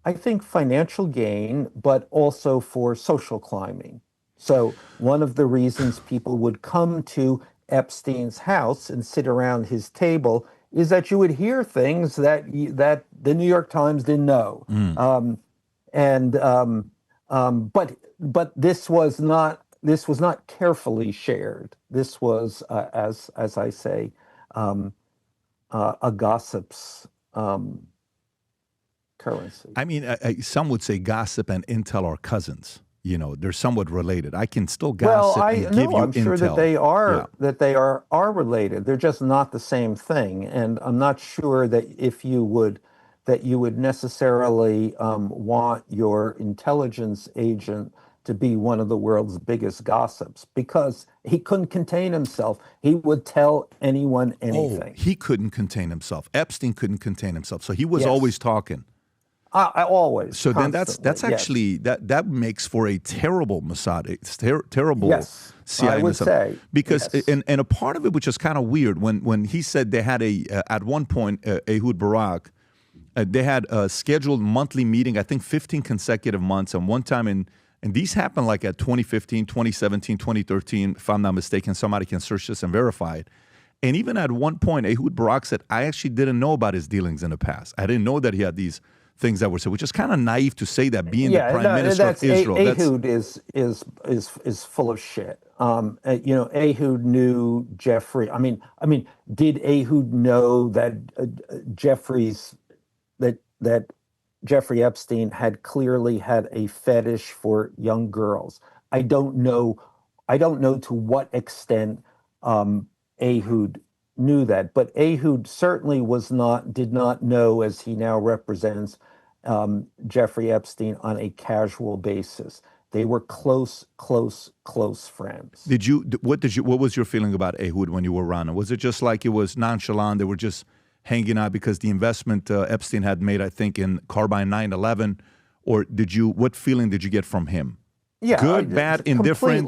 I think, financial gain, but also for social climbing. So one of the reasons people would come to Epstein's house and sit around his table is that you would hear things that the New York Times didn't know. But this was not carefully shared. This was, as I say, a gossip's currency. I mean, some would say gossip and intel are cousins. You know, they're somewhat related. I can still gossip and give you I'm intel. sure that they are related. They're just not the same thing. And I'm not sure that you would necessarily want your intelligence agent to be one of the world's biggest gossips, because he couldn't contain himself. He would tell anyone anything. Oh, he couldn't contain himself. Epstein couldn't contain himself. So he was always talking. I always. So then that's constantly, actually that makes for a terrible Mossad, terrible CIA. I would say, because and a part of it, which is kind of weird, when he said they had at one point Ehud Barak, they had a scheduled monthly meeting, I think 15 consecutive months, and one time and these happened like at 2015, 2017, 2013, if I'm not mistaken. Somebody can search this and verify it. And even at one point, Ehud Barak said, I actually didn't know about his dealings in the past. I didn't know that he had these things that were said, which is kind of naive to say that, being the prime minister of Israel. Ehud is full of shit. Ehud knew Jeffrey. I mean, did Ehud know that Jeffrey Epstein had clearly had a fetish for young girls? I don't know to what extent Ehud knew that, but Ehud certainly did not know, as he now represents, Jeffrey Epstein on a casual basis. They were close friends. What was your feeling about Ehud when you were around him? Was it just like it was nonchalant? They were just hanging out because the investment Epstein had made, I think, in Carbine 9/11, or what feeling did you get from him? Yeah, good, bad, indifferent.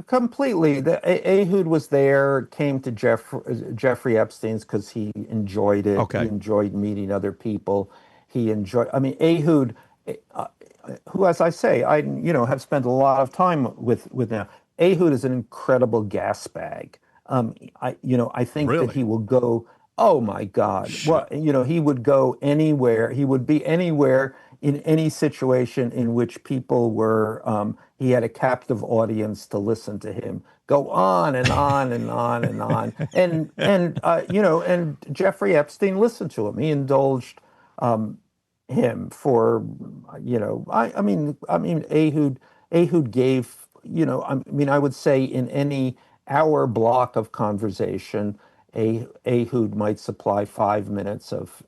Completely. Ehud was there, came to Jeffrey Epstein's because he enjoyed it. Okay. He enjoyed meeting other people. I mean, Ehud, who, as I say, I have spent a lot of time with now. Ehud is an incredible gas bag. I think Really? that he will go. Oh my God! Well, he would go anywhere. He would be anywhere in any situation in which people were. He had a captive audience to listen to him go on and on and on and on. And Jeffrey Epstein listened to him. He indulged him for I mean Ehud gave I would say in hour block of conversation, Ehud might supply 5 minutes of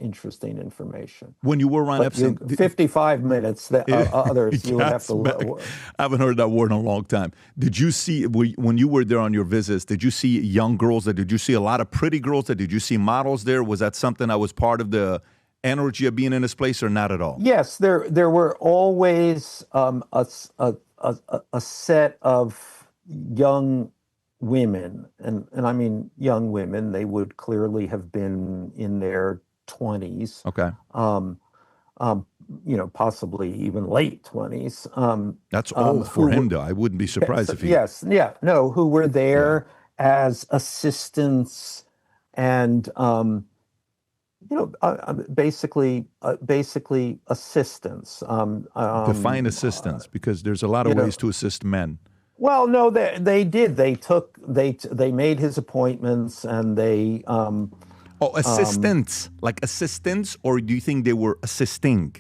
interesting information. When you were around But Epstein, 55 minutes, others you would have to. I haven't heard that word in a long time. Did you see, when you were there on your visits, did you see young girls there? Did you see a lot of pretty girls there? Did you see models there? Was that something that was part of the energy of being in this place, or not at all? Yes, there were always a set of young women, and I mean young women. They would clearly have been in their 20s. Okay. Possibly even late 20s. That's old for him, though. I wouldn't be surprised if he... Yes, yeah, no, who were there as assistants and, basically assistants. Define assistants, because there's a lot of ways to assist men. Well, no, they did. They made his appointments, and they... assistants, like assistants, or do you think they were assisting?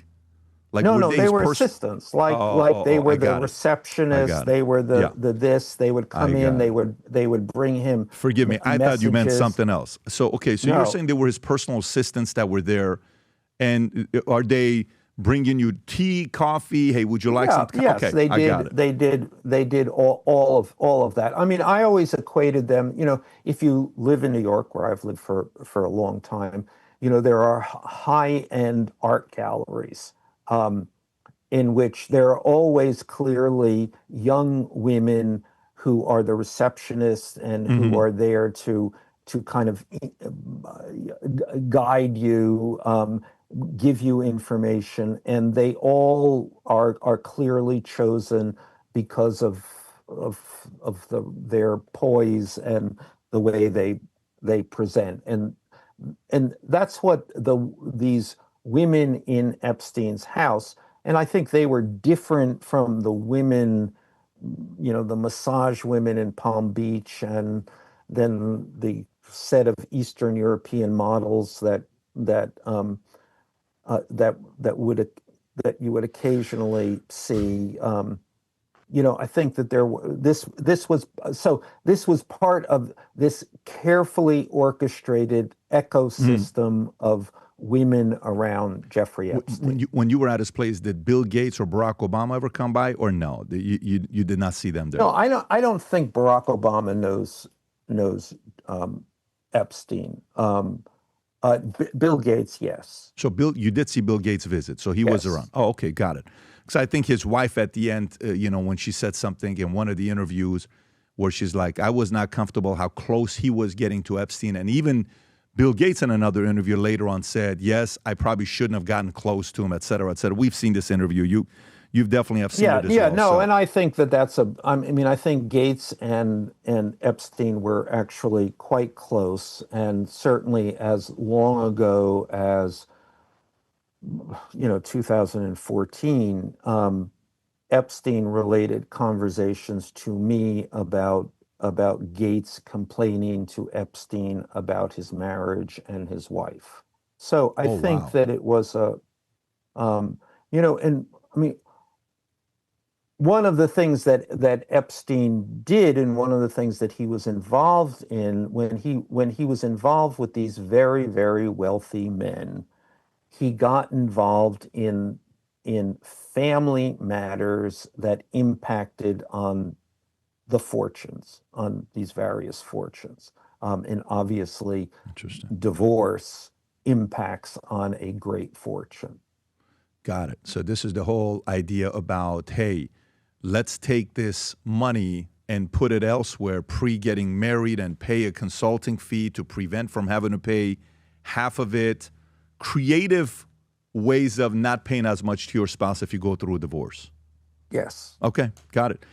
Like, no, they were assistants. Like they were the receptionists. They were the this. They would come in. They would bring him. Forgive me. I thought you meant something else. So okay, so you're saying they were his personal assistants that were there, and are they bringing you tea, coffee? Hey, would you like something? Yes, okay, they did. They did all of that. I mean, I always equated them. If you live in New York, where I've lived for a long time, there are high-end art galleries. In which there are always clearly young women who are the receptionists and who are there to kind of guide you, give you information, and they all are clearly chosen because of their poise and the way they present, and that's what these women in Epstein's house, and I think they were different from the women, the massage women in Palm Beach, and then the set of Eastern European models that you would occasionally see. I think that this was part of this carefully orchestrated ecosystem of women around Jeffrey Epstein. When you were at his place, did Bill Gates or Barack Obama ever come by, or no? You did not see them there? No, I don't think Barack Obama knows Epstein. Bill Gates, yes. So you did see Bill Gates visit, so he was around. Oh, okay, got it. Because I think his wife at the end, when she said something in one of the interviews where she's like, I was not comfortable how close he was getting to Epstein, and even Bill Gates in another interview later on said, yes, I probably shouldn't have gotten close to him, et cetera, et cetera. We've seen this interview. You've definitely have seen it as well. No, and I think I think Gates and Epstein were actually quite close, and certainly as long ago as 2014, Epstein-related conversations to me about Gates complaining to Epstein about his marriage and his wife. So I think that it was one of the things that Epstein did, and one of the things that he was involved in when he was involved with these very, very wealthy men, he got involved in family matters that impacted on the fortunes, on these various fortunes. And obviously, divorce impacts on a great fortune. Got it. So this is the whole idea about, hey, let's take this money and put it elsewhere pre-getting married and pay a consulting fee to prevent from having to pay half of it. Creative ways of not paying as much to your spouse if you go through a divorce. Yes. Okay, got it.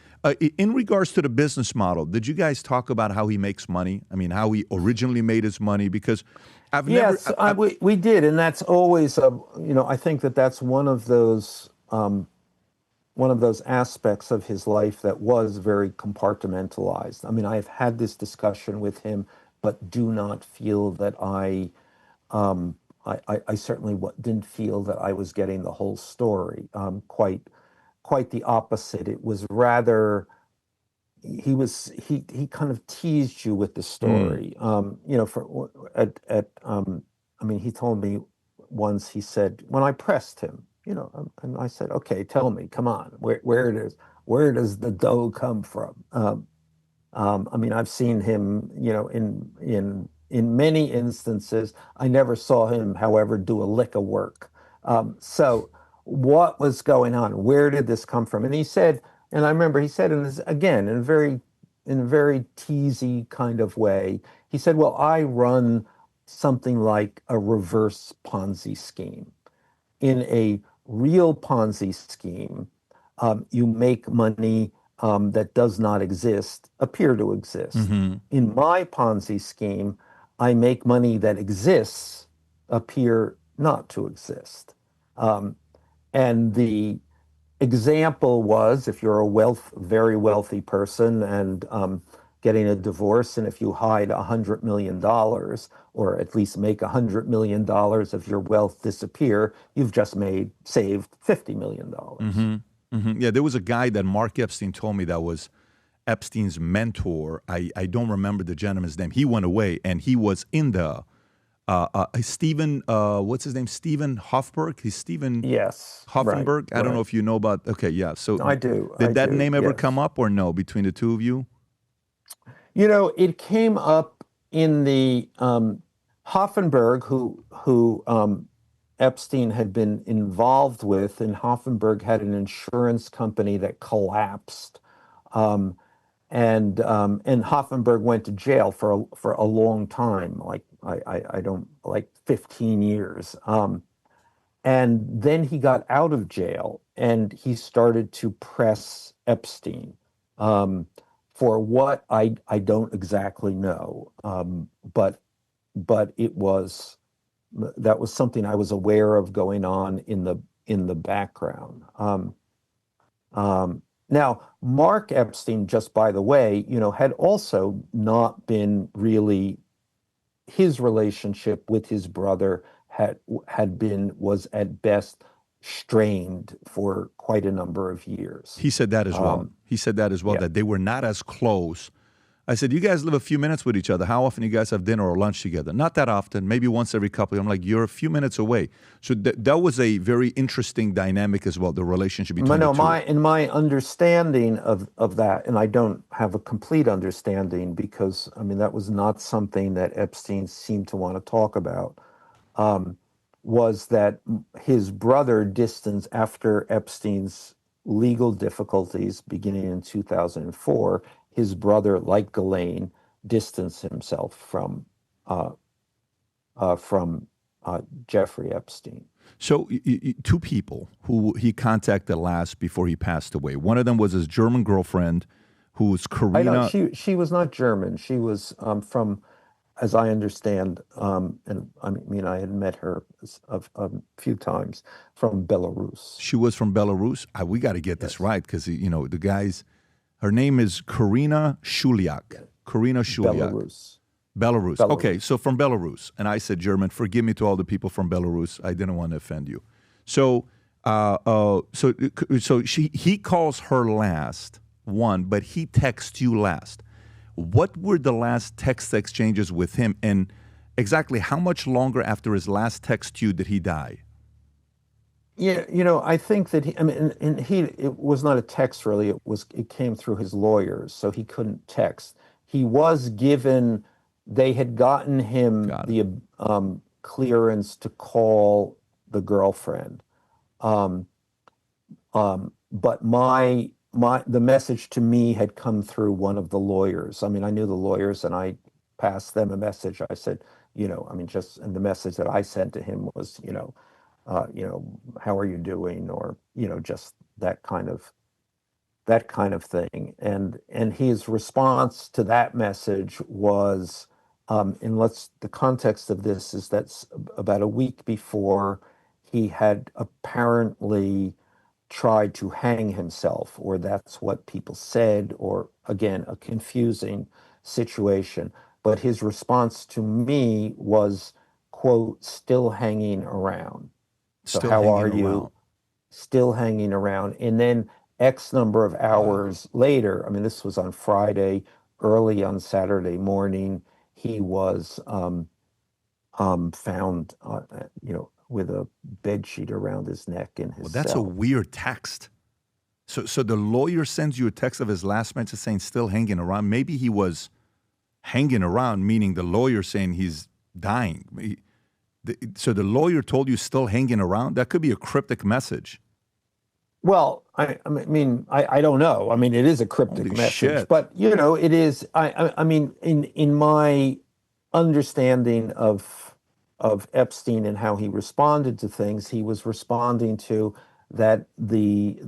In regards to the business model, did you guys talk about how he makes money? I mean, how he originally made his money? Because we did, and that's always I think that's one of those aspects of his life that was very compartmentalized. I mean, I've had this discussion with him, but do not feel that I certainly didn't feel that I was getting the whole story. Quite the opposite. It was rather, he kind of teased you with the story. I mean, he told me once, he said, when I pressed him, and I said, okay, tell me, come on, where does the dough come from? I mean, I've seen him, in many instances. I never saw him, however, do a lick of work. So what was going on? Where did this come from? And he said, and I remember he said, in this, again, in a very teasy kind of way, he said, well, I run something like a reverse Ponzi scheme. In a real Ponzi scheme, you make money that does not exist appear to exist. In my Ponzi scheme, I make money that exists appear not to exist. And the example was, if you're a very wealthy person and getting a divorce, and if you hide $100 million, or at least make $100 million of your wealth disappear, you've just saved $50 million. Yeah, there was a guy that Mark Epstein told me that was Epstein's mentor. I don't remember the gentleman's name. He went away, and he was in the Stephen, what's his name? Stephen Hoffberg? He's Stephen Hoffenberg. Right, I don't know if you know about. Okay, yeah. So I do. Did that name ever come up, or no, between the two of you? It came up in the Hoffenberg, who Epstein had been involved with, and Hoffenberg had an insurance company that collapsed, and Hoffenberg went to jail for a long time, like 15 years, and then he got out of jail, and he started to press Epstein for what I don't exactly know, but that was something I was aware of going on in the background. Now, Mark Epstein, just by the way, had also not been really, his relationship with his brother was at best strained for quite a number of years. He said that as well. Yeah. That they were not as close. I said, you guys live a few minutes with each other. How often you guys have dinner or lunch together? Not that often, maybe once every couple. I'm like, you're a few minutes away. So that was a very interesting dynamic as well, the relationship between the two. In my understanding of that, and I don't have a complete understanding because, I mean, that was not something that Epstein seemed to want to talk about, was that his brother distanced after Epstein's legal difficulties beginning in 2004. His brother, like Ghislaine, distanced himself from Jeffrey Epstein. So two people who he contacted last before he passed away. One of them was his German girlfriend, who was Karina. She was not German. She was from, as I understand, and I mean, I had met her a few times, from Belarus. She was from Belarus. We got to get this right, because the guys. Her name is Karina Schuliak. Karina Schuliak. Belarus. Okay, so from Belarus. And I said German. Forgive me to all the people from Belarus. I didn't want to offend you. So he calls her last one, but he texts you last. What were the last text exchanges with him? And exactly how much longer after his last text to you did he die? Yeah, I think that it was not a text really. It came through his lawyers, so he couldn't text. He was given, they had gotten him the clearance to call the girlfriend, but the message to me had come through one of the lawyers. I mean, I knew the lawyers, and I passed them a message. I said, and the message that I sent to him was, how are you doing? Or, just that kind of thing. And his response to that message was, the context of this is that about a week before, he had apparently tried to hang himself, or that's what people said, or again, a confusing situation. But his response to me was, quote, still hanging around. So how are you? Still hanging around. And then X number of hours later, I mean, this was on Friday, early on Saturday morning, he was found, with a bed sheet around his neck in his Well, that's a cell. weird text. So the lawyer sends you a text of his last message saying still hanging around. Maybe he was hanging around, meaning the lawyer saying he's dying. So the lawyer told you still hanging around? That could be a cryptic message. Well, I mean, I don't know. I mean, it is a cryptic Holy message, shit. but it is. I mean, in my understanding of Epstein and how he responded to things, he was responding to that the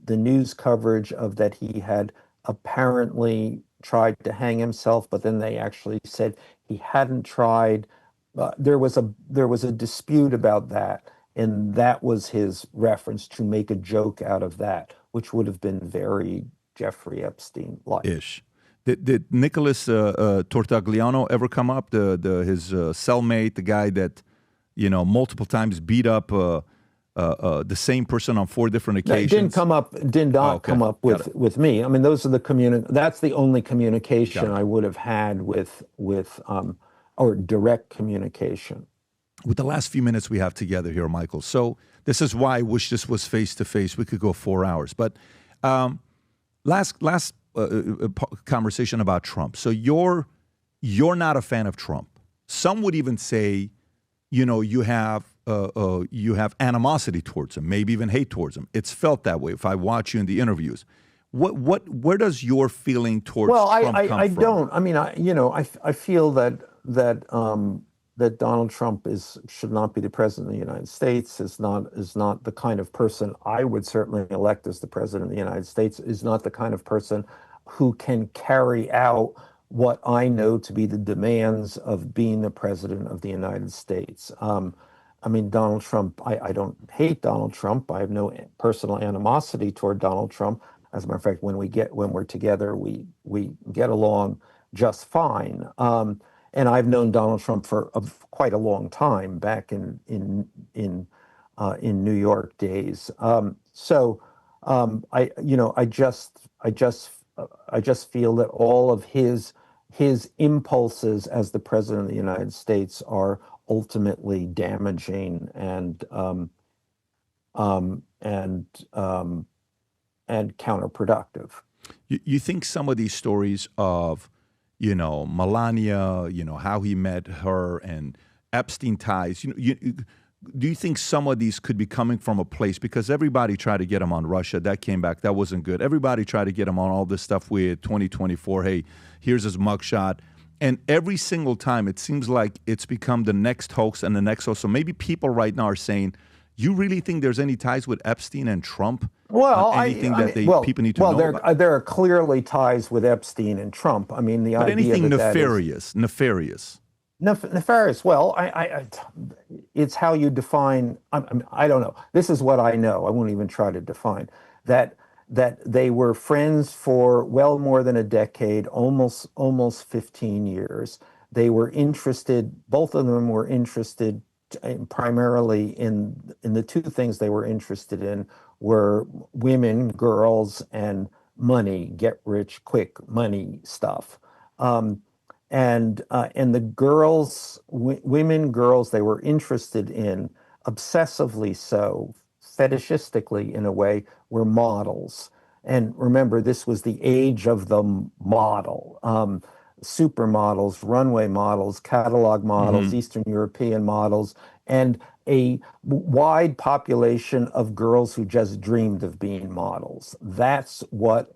news coverage of that he had apparently tried to hang himself, but then they actually said he hadn't tried. There was a dispute about that, and that was his reference to make a joke out of that, which would have been very Jeffrey Epstein-like. Ish. Did Nicholas Tortagliano ever come up? His cellmate, the guy that multiple times beat up the same person on 4 different occasions? Did not come up with me. I mean, those are that's the only communication I would have had with or direct communication. With the last few minutes we have together here, Michael. So this is why I wish this was face to face. We could go 4 hours. But last conversation about Trump. So you're not a fan of Trump. Some would even say, you have animosity towards him, maybe even hate towards him. It's felt that way if I watch you in the interviews. Where does your feeling towards Trump come from? I don't. I mean, I feel that Donald Trump should not be the president of the United States, is not the kind of person I would certainly elect as the president of the United States, is not the kind of person who can carry out what I know to be the demands of being the president of the United States. I mean, Donald Trump, I don't hate Donald Trump. I have no personal animosity toward Donald Trump. As a matter of fact, when we're together, we get along just fine. And I've known Donald Trump for quite a long time, back in New York days. I just feel that all of his impulses as the president of the United States are ultimately damaging and counterproductive. You think some of these stories of Melania, how he met her, and Epstein ties, do you think some of these could be coming from a place, because everybody tried to get him on Russia, that came back, that wasn't good. Everybody tried to get him on all this stuff with 2024, hey, here's his mugshot. And every single time it seems like it's become the next hoax and the next hoax. So maybe people right now are saying, you really think there's any ties with Epstein and Trump? Well, people need to know about? There are clearly ties with Epstein and Trump. I mean, the but idea anything that nefarious. Nefarious. Well, it's how you define. I don't know. This is what I know. I won't even try to define that they were friends for well more than a decade, almost 15 years. They were interested. Both of them were interested primarily in the two things they were interested in were women, girls, and money, get rich quick money stuff. And the women, girls they were interested in, obsessively so, fetishistically in a way, were models. And remember, this was the age of the model. Supermodels, runway models, catalog models, Eastern European models, and a wide population of girls who just dreamed of being models. That's what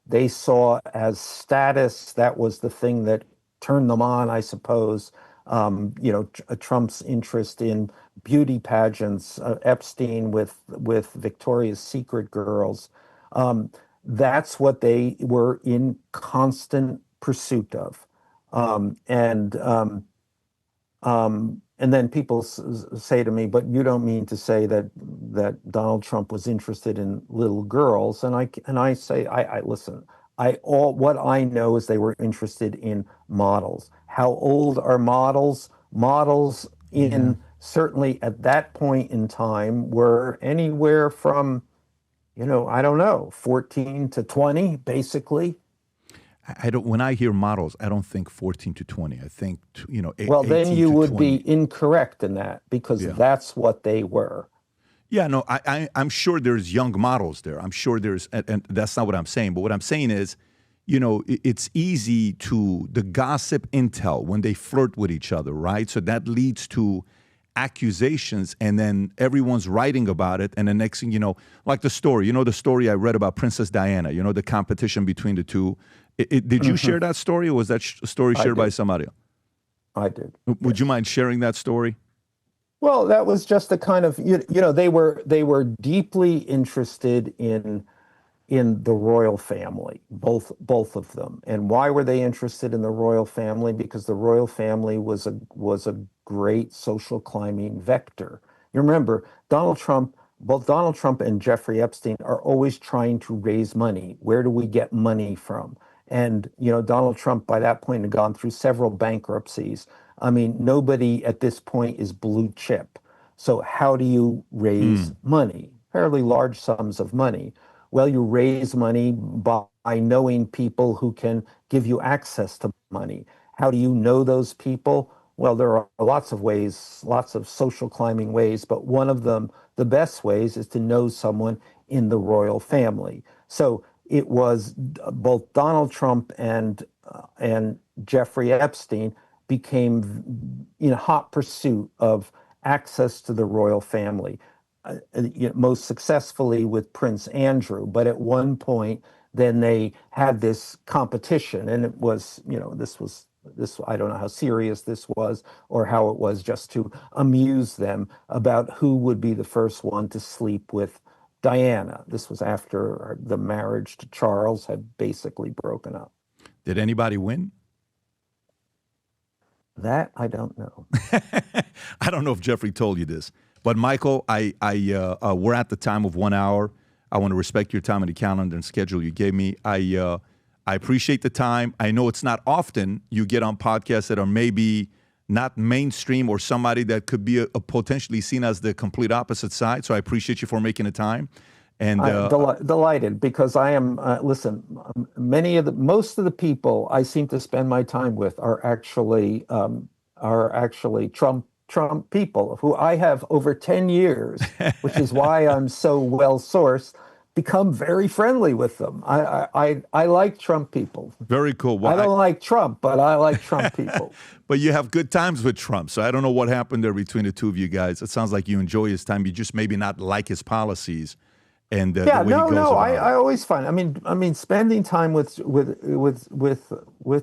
they saw as status. That was the thing that turned them on, I suppose. Trump's interest in beauty pageants, Epstein with Victoria's Secret girls. That's what they were in constant pursuit of. And then people say to me, but you don't mean to say that Donald Trump was interested in little girls. And I say, listen, what I know is they were interested in models. How old are models? Models certainly at that point in time were anywhere from I don't know, 14 to 20, basically. I don't. When I hear models, I don't think 14 to 20. I think Well, then 18 you to would 20. be incorrect in that, because that's what they were. Yeah, no, I'm sure there's young models there. I'm sure there's, and that's not what I'm saying. But what I'm saying is, it's easy to the gossip intel when they flirt with each other, right? So that leads to accusations, and then everyone's writing about it. And the next thing like the story, the story I read about Princess Diana, the competition between the two. Did you share that story, or was that story shared by somebody else? I did. Would you mind sharing that story? Well, that was just a kind of, they were deeply interested in the royal family, both of them. And why were they interested in the royal family? Because the royal family was a great social climbing vector. You remember, both Donald Trump and Jeffrey Epstein are always trying to raise money. Where do we get money from? And, Donald Trump by that point had gone through several bankruptcies. I mean, nobody at this point is blue chip. So how do you raise money? Fairly large sums of money. Well, you raise money by knowing people who can give you access to money. How do you know those people? Well, there are lots of ways, lots of social climbing ways, but one of them, the best ways, is to know someone in the royal family. So it was both Donald Trump and Jeffrey Epstein became in hot pursuit of access to the royal family, most successfully with Prince Andrew. But at one point, then they had this competition, and it was, this, I don't know how serious this was or how it was just to amuse them about who would be the first one to sleep with Diana. This was after the marriage to Charles had basically broken up. Did anybody win? That I don't know. I don't know if Jeffrey told you this, but Michael, we're at the time of 1 hour. I want to respect your time on the calendar and schedule you gave me. I appreciate the time. I know it's not often you get on podcasts that are maybe not mainstream or somebody that could be a potentially seen as the complete opposite side. So I appreciate you for making the time. And I'm delighted, because I am, listen, most of the people I seem to spend my time with are actually Trump people who I have over 10 years, which is why I'm so well sourced, become very friendly with them. I like Trump people. Very cool. Well, I don't like Trump, but I like Trump people. But you have good times with Trump, so I don't know what happened there between the two of you guys. It sounds like you enjoy his time. You just maybe not like his policies. And I always find. I mean, spending time with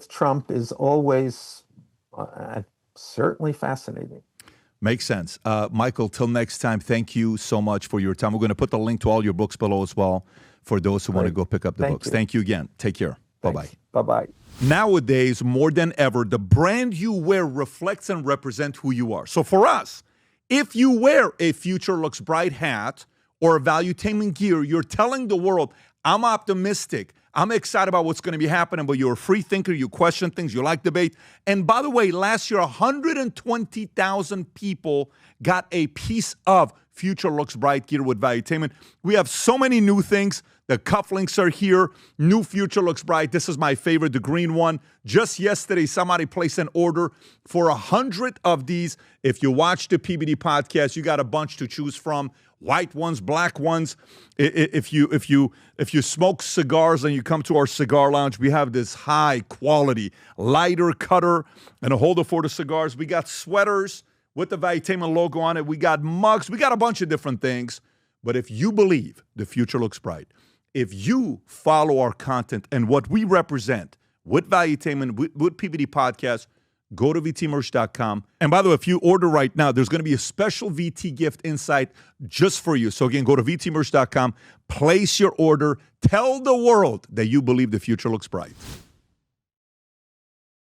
Trump is always certainly fascinating. Makes sense. Michael, till next time, thank you so much for your time. We're going to put the link to all your books below as well for those who want to go pick up the books. Thank you again. Take care. Bye-bye. Bye-bye. Nowadays, more than ever, the brand you wear reflects and represents who you are. So for us, if you wear a Future Looks Bright hat or a Valuetainment gear, you're telling the world, I'm optimistic. I'm excited about what's going to be happening, but you're a free thinker. You question things. You like debate. And by the way, last year, 120,000 people got a piece of Future Looks Bright gear with Valuetainment. We have so many new things. The cufflinks are here. New Future Looks Bright. This is my favorite, the green one. Just yesterday, somebody placed an order for 100 of these. If you watch the PBD podcast, you got a bunch to choose from. White ones, black ones. If you smoke cigars and you come to our cigar lounge, we have this high quality lighter cutter and a holder for the cigars. We got sweaters with the Valuetainment logo on it. We got mugs. We got a bunch of different things. But if you believe the future looks bright, if you follow our content and what we represent with Valuetainment, with PBD Podcast, go to vtmerch.com. And by the way, if you order right now, there's going to be a special VT gift inside just for you. So again, go to vtmerch.com, place your order, tell the world that you believe the future looks bright.